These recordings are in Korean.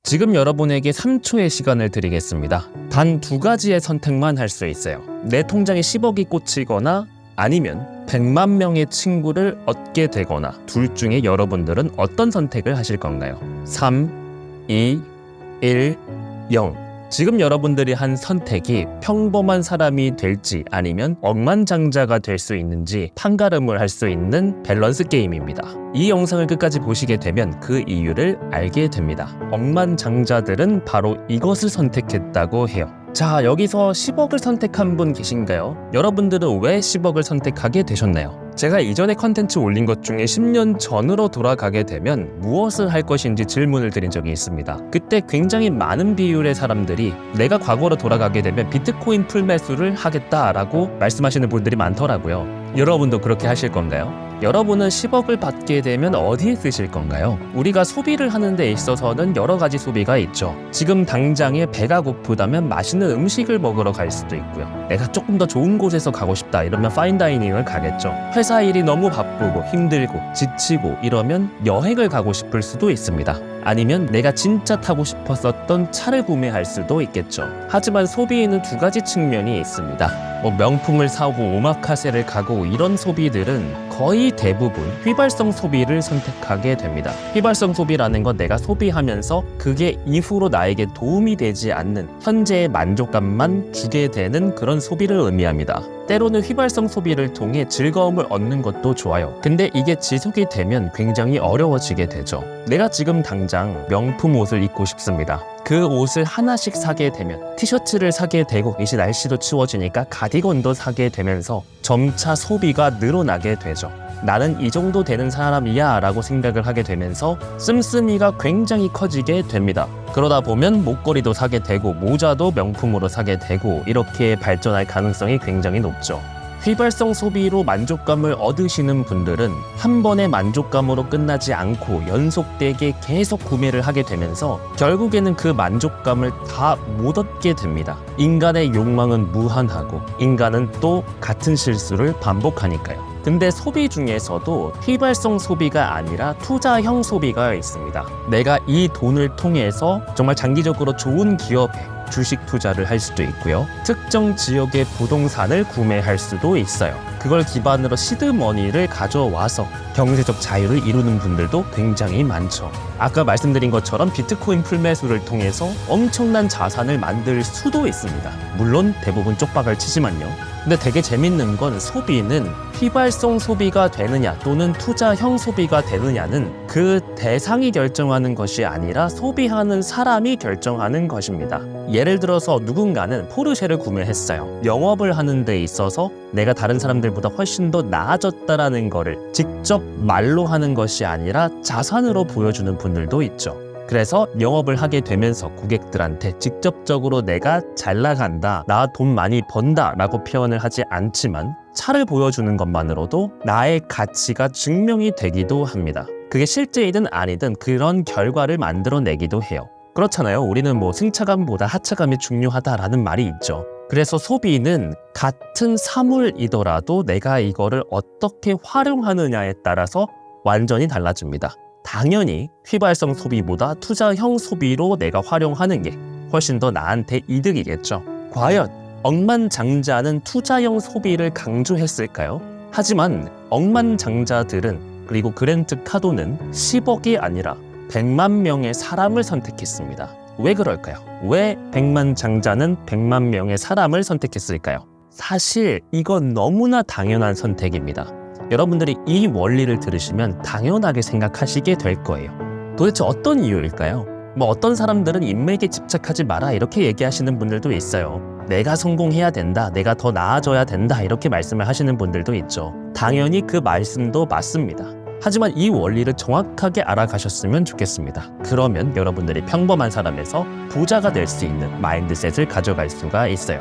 지금 여러분에게 3초의 시간을 드리겠습니다. 단 2가지의 선택만 할 수 있어요. 내 통장에 10억이 꽂히거나 아니면 100만 명의 친구를 얻게 되거나 둘 중에 여러분들은 어떤 선택을 하실 건가요? 3, 2, 1, 0. 지금 여러분들이 한 선택이 평범한 사람이 될지 아니면 억만장자가 될 수 있는지 판가름을 할 수 있는 밸런스 게임입니다. 이 영상을 끝까지 보시게 되면 그 이유를 알게 됩니다. 억만장자들은 바로 이것을 선택했다고 해요. 자, 여기서 10억을 선택한 분 계신가요? 여러분들은 왜 10억을 선택하게 되셨나요? 제가 이전에 컨텐츠 올린 것 중에 10년 전으로 돌아가게 되면 무엇을 할 것인지 질문을 드린 적이 있습니다. 그때 굉장히 많은 비율의 사람들이 내가 과거로 돌아가게 되면 비트코인 풀매수를 하겠다라고 말씀하시는 분들이 많더라고요. 여러분도 그렇게 하실 건가요? 여러분은 10억을 받게 되면 어디에 쓰실 건가요? 우리가 소비를 하는 데 있어서는 여러 가지 소비가 있죠. 지금 당장에 배가 고프다면 맛있는 음식을 먹으러 갈 수도 있고요. 내가 조금 더 좋은 곳에서 가고 싶다 이러면 파인다이닝을 가겠죠. 회사 일이 너무 바쁘고 힘들고 지치고 이러면 여행을 가고 싶을 수도 있습니다. 아니면 내가 진짜 타고 싶었었던 차를 구매할 수도 있겠죠. 하지만 소비에는 2가지 측면이 있습니다. 명품을 사고 오마카세를 가고 이런 소비들은 거의 대부분 휘발성 소비를 선택하게 됩니다. 휘발성 소비라는 건 내가 소비하면서 그게 이후로 나에게 도움이 되지 않는 현재의 만족감만 주게 되는 그런 소비를 의미합니다. 때로는 휘발성 소비를 통해 즐거움을 얻는 것도 좋아요. 근데 이게 지속이 되면 굉장히 어려워지게 되죠. 내가 지금 당장 명품 옷을 입고 싶습니다. 그 옷을 하나씩 사게 되면 티셔츠를 사게 되고 이제 날씨도 추워지니까 가디건도 사게 되면서 점차 소비가 늘어나게 되죠. 나는 이 정도 되는 사람이야 라고 생각을 하게 되면서 씀씀이가 굉장히 커지게 됩니다. 그러다 보면 목걸이도 사게 되고 모자도 명품으로 사게 되고 이렇게 발전할 가능성이 굉장히 높죠. 휘발성 소비로 만족감을 얻으시는 분들은 한 번의 만족감으로 끝나지 않고 연속되게 계속 구매를 하게 되면서 결국에는 그 만족감을 다 못 얻게 됩니다. 인간의 욕망은 무한하고 인간은 또 같은 실수를 반복하니까요. 근데 소비 중에서도 휘발성 소비가 아니라 투자형 소비가 있습니다. 내가 이 돈을 통해서 정말 장기적으로 좋은 기업에 주식 투자를 할 수도 있고요. 특정 지역의 부동산을 구매할 수도 있어요. 그걸 기반으로 시드머니를 가져와서 경제적 자유를 이루는 분들도 굉장히 많죠. 아까 말씀드린 것처럼 비트코인 풀매수를 통해서 엄청난 자산을 만들 수도 있습니다. 물론 대부분 쪽박을 치지만요. 근데 되게 재밌는 건 소비는 휘발성 소비가 되느냐 또는 투자형 소비가 되느냐는 그 대상이 결정하는 것이 아니라 소비하는 사람이 결정하는 것입니다. 예를 들어서 누군가는 포르쉐를 구매했어요. 영업을 하는 데 있어서 내가 다른 사람들보다 훨씬 더 나아졌다라는 거를 직접 말로 하는 것이 아니라 자산으로 보여주는 분들도 있죠. 그래서 영업을 하게 되면서 고객들한테 직접적으로 내가 잘 나간다, 나 돈 많이 번다 라고 표현을 하지 않지만 차를 보여주는 것만으로도 나의 가치가 증명이 되기도 합니다. 그게 실제이든 아니든 그런 결과를 만들어내기도 해요. 그렇잖아요. 우리는 승차감보다 하차감이 중요하다라는 말이 있죠. 그래서 소비는 같은 사물이더라도 내가 이거를 어떻게 활용하느냐에 따라서 완전히 달라집니다. 당연히 휘발성 소비보다 투자형 소비로 내가 활용하는 게 훨씬 더 나한테 이득이겠죠. 과연 억만장자는 투자형 소비를 강조했을까요? 하지만 억만장자들은 그리고 그랜트 카도는 10억이 아니라 100만 명의 사람을 선택했습니다. 왜 그럴까요? 왜 100만 장자는 100만 명의 사람을 선택했을까요? 사실 이건 너무나 당연한 선택입니다. 여러분들이 이 원리를 들으시면 당연하게 생각하시게 될 거예요. 도대체 어떤 이유일까요? 어떤 사람들은 인맥에 집착하지 마라 이렇게 얘기하시는 분들도 있어요. 내가 성공해야 된다, 내가 더 나아져야 된다 이렇게 말씀을 하시는 분들도 있죠. 당연히 그 말씀도 맞습니다. 하지만 이 원리를 정확하게 알아가셨으면 좋겠습니다. 그러면 여러분들이 평범한 사람에서 부자가 될 수 있는 마인드셋을 가져갈 수가 있어요.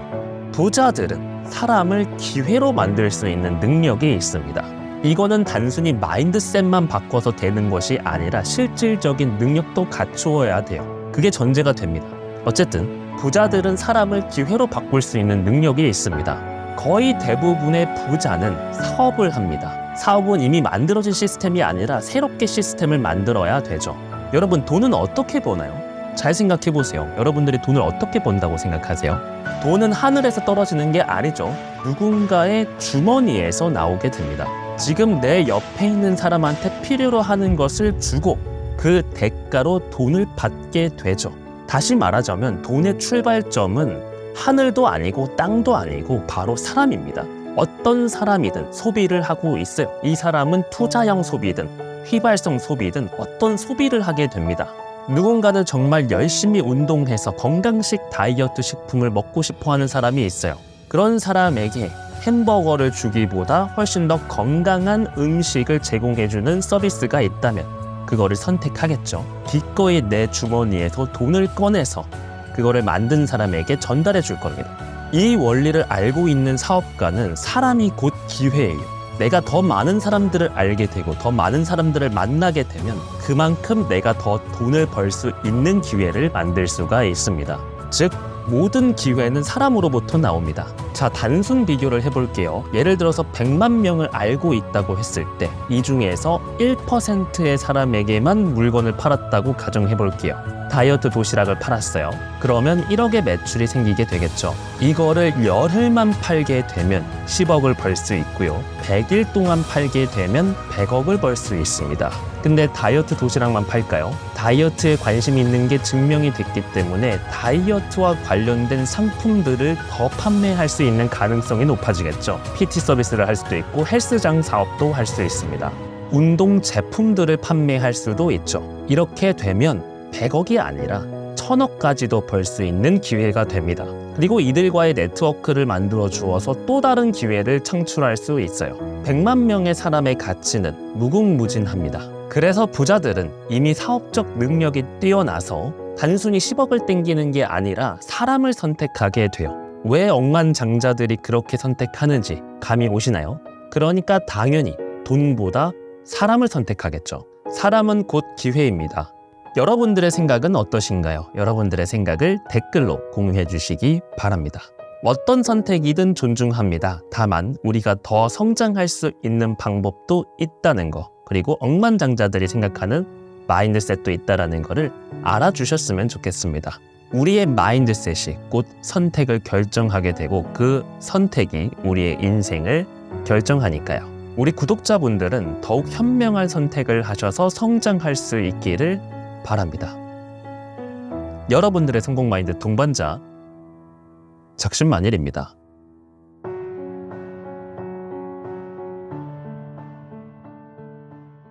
부자들은 사람을 기회로 만들 수 있는 능력이 있습니다. 이거는 단순히 마인드셋만 바꿔서 되는 것이 아니라 실질적인 능력도 갖추어야 돼요. 그게 전제가 됩니다. 어쨌든 부자들은 사람을 기회로 바꿀 수 있는 능력이 있습니다. 거의 대부분의 부자는 사업을 합니다. 사업은 이미 만들어진 시스템이 아니라 새롭게 시스템을 만들어야 되죠. 여러분, 돈은 어떻게 버나요? 잘 생각해 보세요. 여러분들이 돈을 어떻게 번다고 생각하세요? 돈은 하늘에서 떨어지는 게 아니죠. 누군가의 주머니에서 나오게 됩니다. 지금 내 옆에 있는 사람한테 필요로 하는 것을 주고 그 대가로 돈을 받게 되죠. 다시 말하자면 돈의 출발점은 하늘도 아니고 땅도 아니고 바로 사람입니다. 어떤 사람이든 소비를 하고 있어요. 이 사람은 투자형 소비든 휘발성 소비든 어떤 소비를 하게 됩니다. 누군가는 정말 열심히 운동해서 건강식 다이어트 식품을 먹고 싶어 하는 사람이 있어요. 그런 사람에게 햄버거를 주기보다 훨씬 더 건강한 음식을 제공해주는 서비스가 있다면 그거를 선택하겠죠. 기꺼이 내 주머니에서 돈을 꺼내서 그거를 만든 사람에게 전달해 줄 겁니다. 이 원리를 알고 있는 사업가는 사람이 곧 기회예요. 내가 더 많은 사람들을 알게 되고 더 많은 사람들을 만나게 되면 그만큼 내가 더 돈을 벌 수 있는 기회를 만들 수가 있습니다. 즉 모든 기회는 사람으로부터 나옵니다. 자, 단순 비교를 해볼게요. 예를 들어서 100만 명을 알고 있다고 했을 때 이 중에서 1%의 사람에게만 물건을 팔았다고 가정해볼게요. 다이어트 도시락을 팔았어요. 그러면 1억의 매출이 생기게 되겠죠. 이거를 열흘만 팔게 되면 10억을 벌 수 있고요. 100일 동안 팔게 되면 100억을 벌 수 있습니다. 근데 다이어트 도시락만 팔까요? 다이어트에 관심이 있는 게 증명이 됐기 때문에 다이어트와 관련된 상품들을 더 판매할 수 있는 가능성이 높아지겠죠. PT 서비스를 할 수도 있고 헬스장 사업도 할 수 있습니다. 운동 제품들을 판매할 수도 있죠. 이렇게 되면 100억이 아니라 1000억까지도 벌 수 있는 기회가 됩니다. 그리고 이들과의 네트워크를 만들어 주어서 또 다른 기회를 창출할 수 있어요. 100만 명의 사람의 가치는 무궁무진합니다. 그래서 부자들은 이미 사업적 능력이 뛰어나서 단순히 10억을 땡기는 게 아니라 사람을 선택하게 돼요. 왜 억만장자들이 그렇게 선택하는지 감이 오시나요? 그러니까 당연히 돈보다 사람을 선택하겠죠. 사람은 곧 기회입니다. 여러분들의 생각은 어떠신가요? 여러분들의 생각을 댓글로 공유해 주시기 바랍니다. 어떤 선택이든 존중합니다. 다만 우리가 더 성장할 수 있는 방법도 있다는 거, 그리고 억만장자들이 생각하는 마인드셋도 있다는 거를 알아주셨으면 좋겠습니다. 우리의 마인드셋이 곧 선택을 결정하게 되고 그 선택이 우리의 인생을 결정하니까요. 우리 구독자분들은 더욱 현명한 선택을 하셔서 성장할 수 있기를 바랍니다. 여러분들의 성공 마인드 동반자 작심만일입니다.